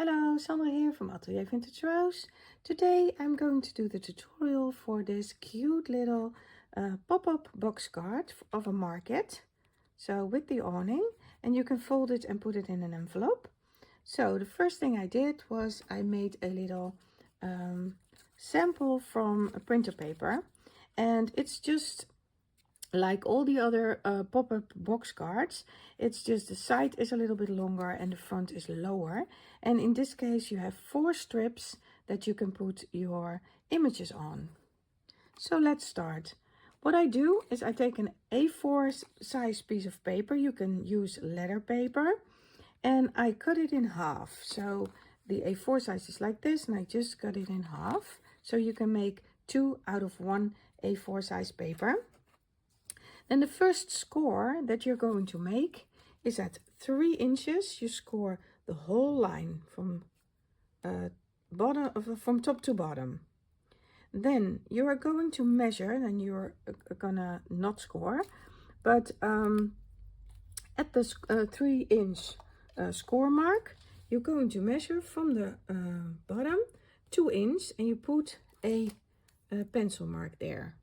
Hello, Sandra here from AtelierVintageRose. Today I'm going to do the tutorial for this cute little pop-up box card of a market. So with the awning, and you can fold it and put it in an envelope. So the first thing I did was I made a little sample from a printer paper, and it's just like all the other pop-up box cards. It's just the side is a little bit longer and the front is lower, and in this case you have 4 strips that you can put your images on. So let's start. What I do is I take an A4 size piece of paper, you can use letter paper, and I cut it in half. So the A4 size is like this, and I just cut it in half, so you can make 2 out of 1 A4 size paper. Then the first score that you're going to make is at 3 inches. You score the whole line from from top to bottom. Then you are going to measure, and you're gonna not score, but at the 3-inch score mark, you're going to measure from the bottom 2 inches, and you put a pencil mark there.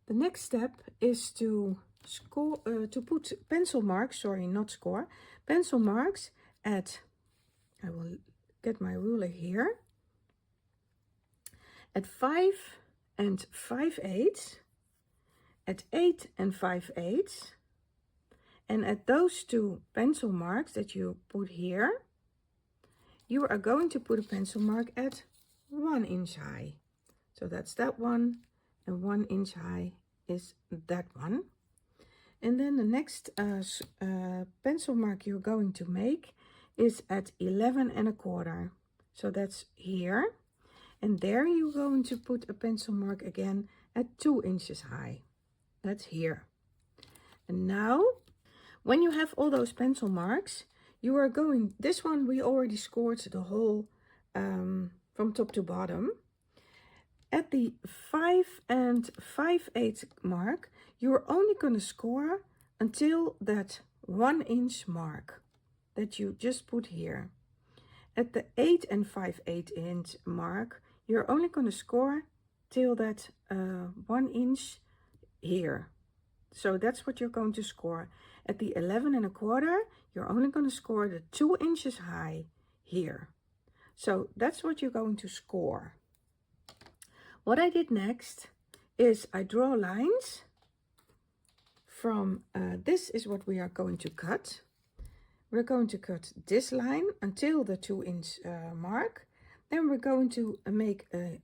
The next step is to put pencil marks, pencil marks at, I will get my ruler here, at 5 5/8, at 8 5/8, and at those 2 pencil marks that you put here, you are going to put a pencil mark at 1 inch high. So that's that one, and 1 inch high is that one. And then the next pencil mark you're going to make is at 11 1/4. So that's here, and there you're going to put a pencil mark again at 2 inches high. That's here. And now, when you have all those pencil marks, you are going, this one we already scored the whole from top to bottom. At the 5 5/8 mark, you're only going to score until that 1 inch mark that you just put here. At the 8 5/8 inch mark, you're only going to score till that 1 inch here. So that's what you're going to score. At the 11 1/4, you're only going to score the 2 inches high here. So that's what you're going to score. What I did next is I draw lines from, this is what we are going to cut. We're going to cut this line until the 2 inch mark. Then we're going to make a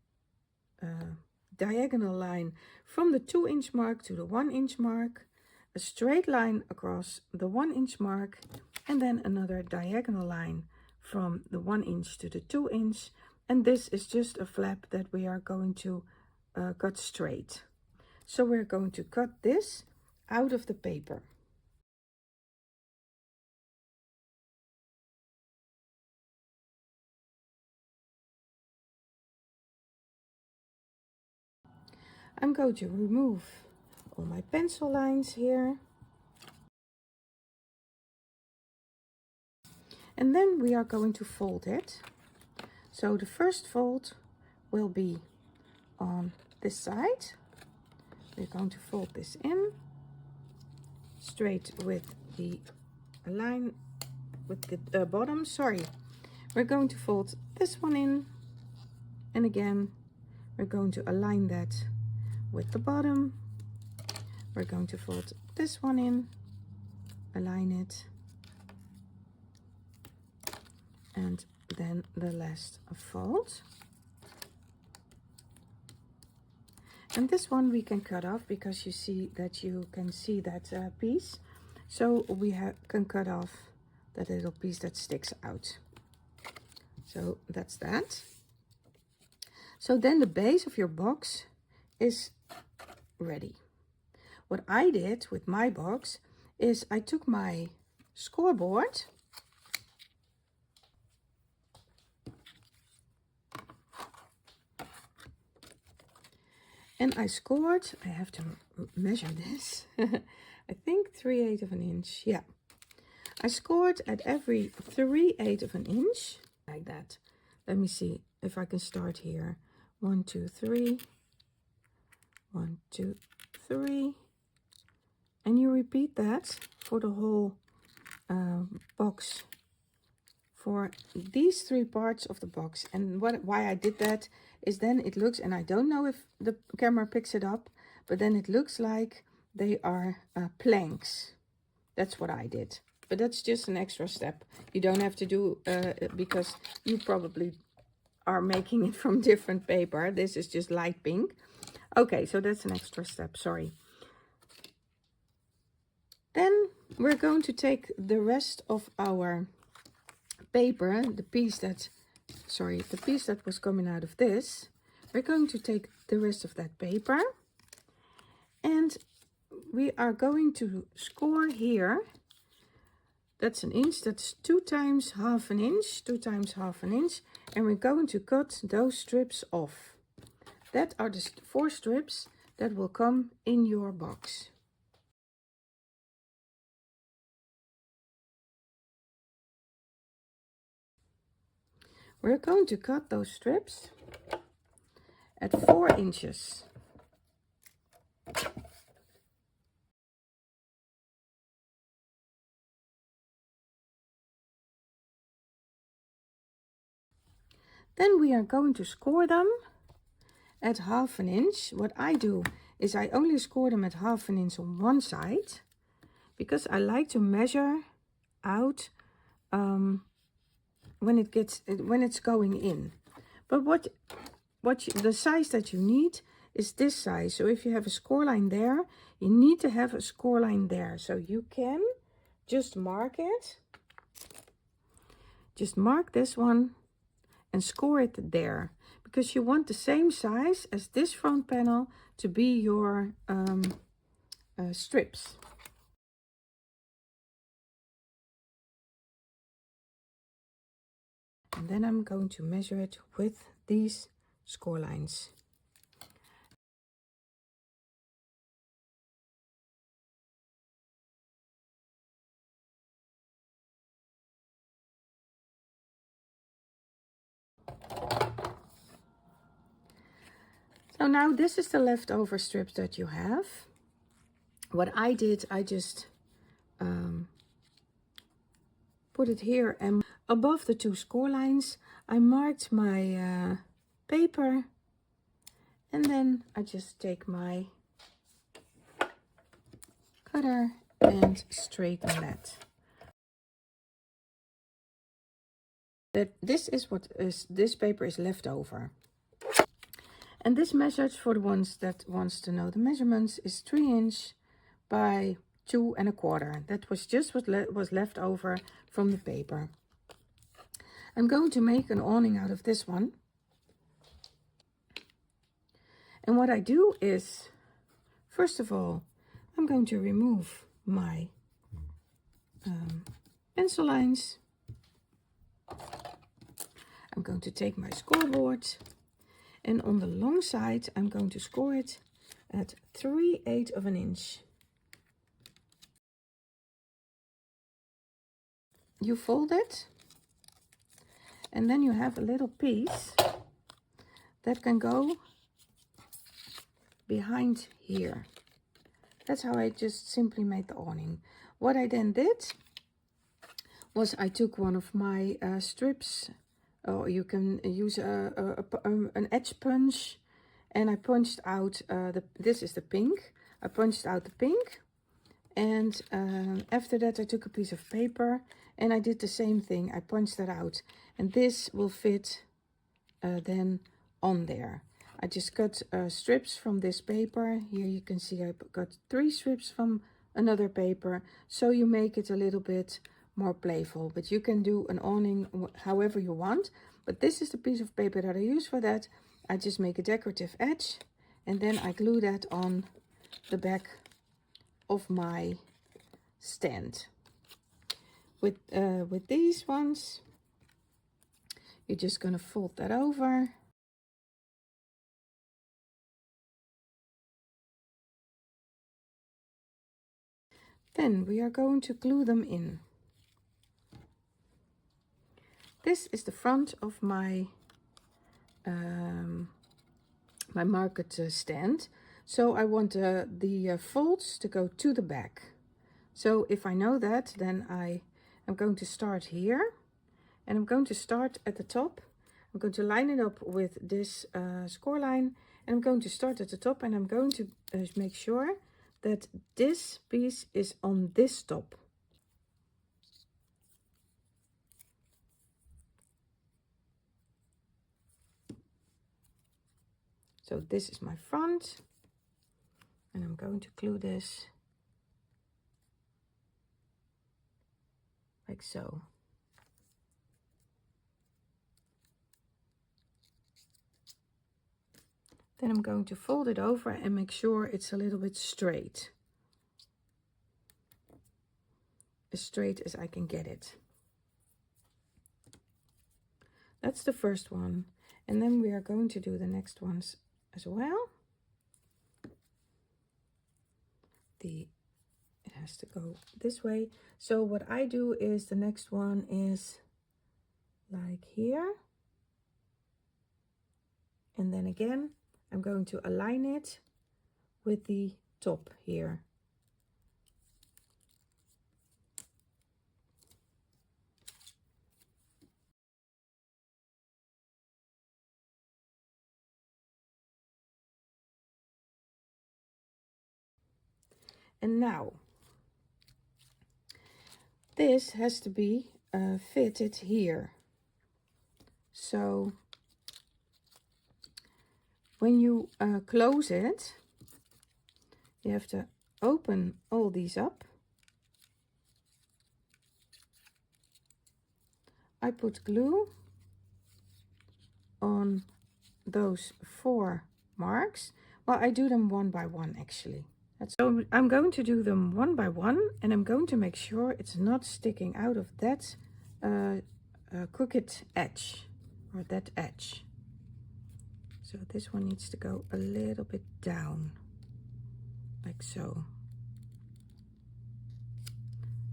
diagonal line from the 2 inch mark to the 1 inch mark, a straight line across the 1 inch mark, and then another diagonal line from the 1 inch to the 2 inch. And this is just a flap that we are going to cut straight. So we're going to cut this out of the paper. I'm going to remove all my pencil lines here. And then we are going to fold it. So the first fold will be on this side. We're going to fold this in straight with the line with the bottom. We're going to fold this one in, and again we're going to align that with the bottom. We're going to fold this one in, align it, and then the last fold. And this one we can cut off because you see that piece. So we can cut off that little piece that sticks out. So that's that. So then the base of your box is ready. What I did with my box is I took my scoreboard and I scored, I have to measure this, I think 3/8 of an inch, yeah. I scored at every 3/8 of an inch, like that. Let me see if I can start here. 1, 2, 3. 1, 2, 3. And you repeat that for the whole box, for these 3 parts of the box. And why I did that is then it looks, and I don't know if the camera picks it up, but then it looks like they are planks. That's what I did. But that's just an extra step. You don't have to do, because you probably are making it from different paper. This is just light pink. Okay, so that's an extra step, sorry. Then we're going to take the rest of our paper, the piece that was coming out of this. We're going to take the rest of that paper, and we are going to score here. That's an inch, that's 2 times half an inch, 2 times half an inch, and we're going to cut those strips off. That are the 4 strips that will come in your box. We're going to cut those strips at 4 inches. Then we are going to score them at half an inch. What I do is I only score them at half an inch on one side, because I like to measure out when it's going in. But the size that you need is this size. So if you have a score line there, you need to have a score line there. So you can just mark it. Just mark this one and score it there, because you want the same size as this front panel to be your strips. And then I'm going to measure it with these score lines. So now this is the leftover strips that you have. What I did, I just put it here, and above the 2 score lines I marked my paper, and then I just take my cutter and straighten that. This is what this paper is left over. And this measures, for the ones that wants to know the measurements, is 3 inch by 2 1/4. That was just what was left over from the paper. I'm going to make an awning out of this one. And what I do is, first of all, I'm going to remove my pencil lines. I'm going to take my scoreboard, and on the long side I'm going to score it at 3/8 of an inch. You fold it, and then you have a little piece that can go behind here. That's how I just simply made the awning. What I then did was I took one of my strips, or you can use an edge punch, and I punched out this is the pink. I punched out the pink, and after that I took a piece of paper and I did the same thing. I punched that out, and this will fit then on there. I just cut strips from this paper. Here you can see I got 3 strips from another paper, so you make it a little bit more playful. But you can do an awning however you want. But this is the piece of paper that I use for that. I just make a decorative edge, and then I glue that on the back of my stand. With these ones, you're just gonna fold that over. Then we are going to glue them in. This is the front of my my market stand. So I want the folds to go to the back. So if I know that, then I am going to start here, and I'm going to start at the top. I'm going to line it up with this score line, and I'm going to start at the top, and I'm going to make sure that this piece is on this top. So this is my front, and I'm going to glue this like so. Then I'm going to fold it over and make sure it's a little bit straight. As straight as I can get it. That's the first one. And then we are going to do the next ones as well. It has to go this way. So what I do is the next one is like here. And then again, I'm going to align it with the top here. And now, this has to be fitted here. So when you close it, you have to open all these up. I put glue on those 4 marks. Well, I do them one by one actually. So I'm going to do them one by one, and I'm going to make sure it's not sticking out of that crooked edge or that edge. So this one needs to go a little bit down, like so.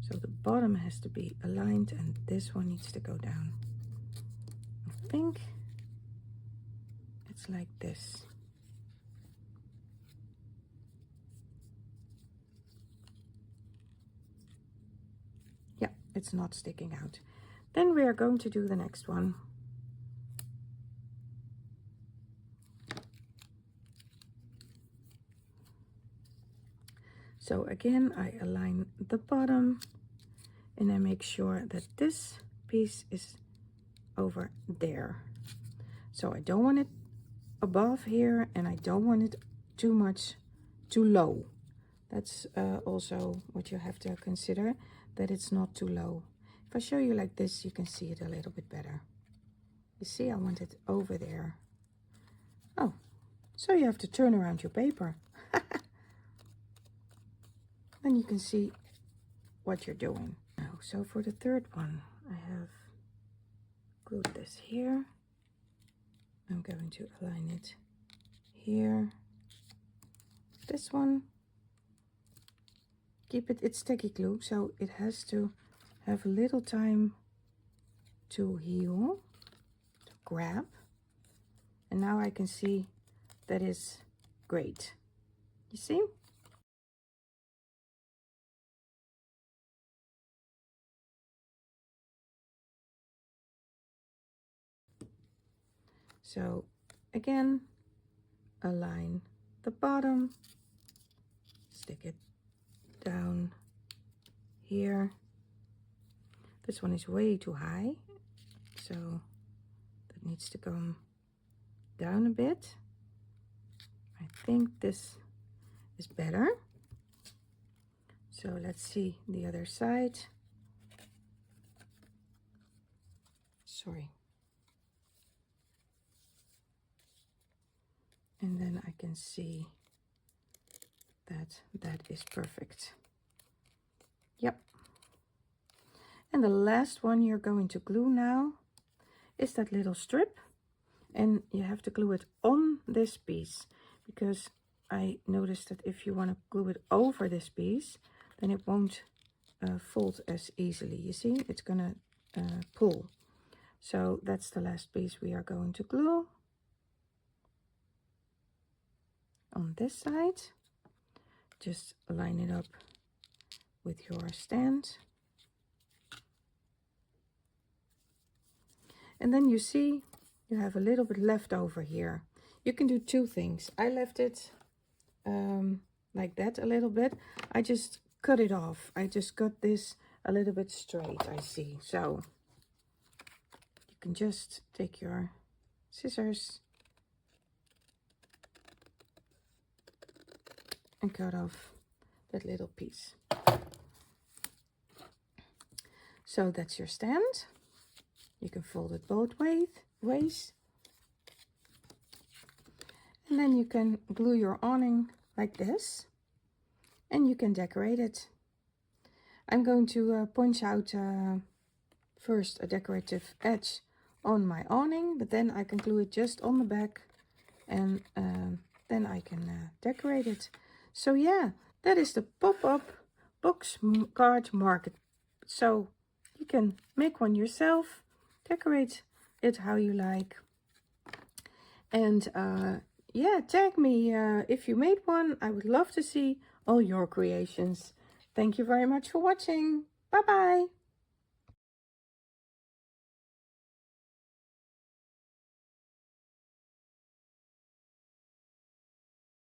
So the bottom has to be aligned, and this one needs to go down. I think it's like this. Yeah, it's not sticking out. Then we are going to do the next one. So again, I align the bottom, and I make sure that this piece is over there. So I don't want it above here, and I don't want it too much too low. That's also what you have to consider, that it's not too low. If I show you like this, you can see it a little bit better. You see, I want it over there. Oh, so you have to turn around your paper. Then you can see what you're doing. Now, so for the third one, I have glued this here. I'm going to align it here. This one, keep it, it's sticky glue, so it has to have a little time to heal, to grab. And now I can see that is great. You see? So again, align the bottom, stick it down here. This one is way too high, so that needs to come down a bit. I think this is better. So let's see the other side. Sorry. And then I can see that that is perfect. Yep. And the last one you're going to glue now is that little strip, and you have to glue it on this piece, because I noticed that if you want to glue it over this piece, then it won't fold as easily. You see, it's gonna pull. So that's the last piece we are going to glue on this side. Just line it up with your stand. And then you see you have a little bit left over here. You can do two things. I left it like that a little bit. I just cut it off. I just cut this a little bit straight, I see. So you can just take your scissors and cut off that little piece. So that's your stand. You can fold it both ways. And then you can glue your awning like this. And you can decorate it. I'm going to punch out first a decorative edge on my awning, but then I can glue it just on the back, and then I can decorate it. So yeah, that is the pop-up box card market. So you can make one yourself, decorate it how you like, and yeah, tag me if you made one. I would love to see all your creations. Thank you very much for watching. Bye bye.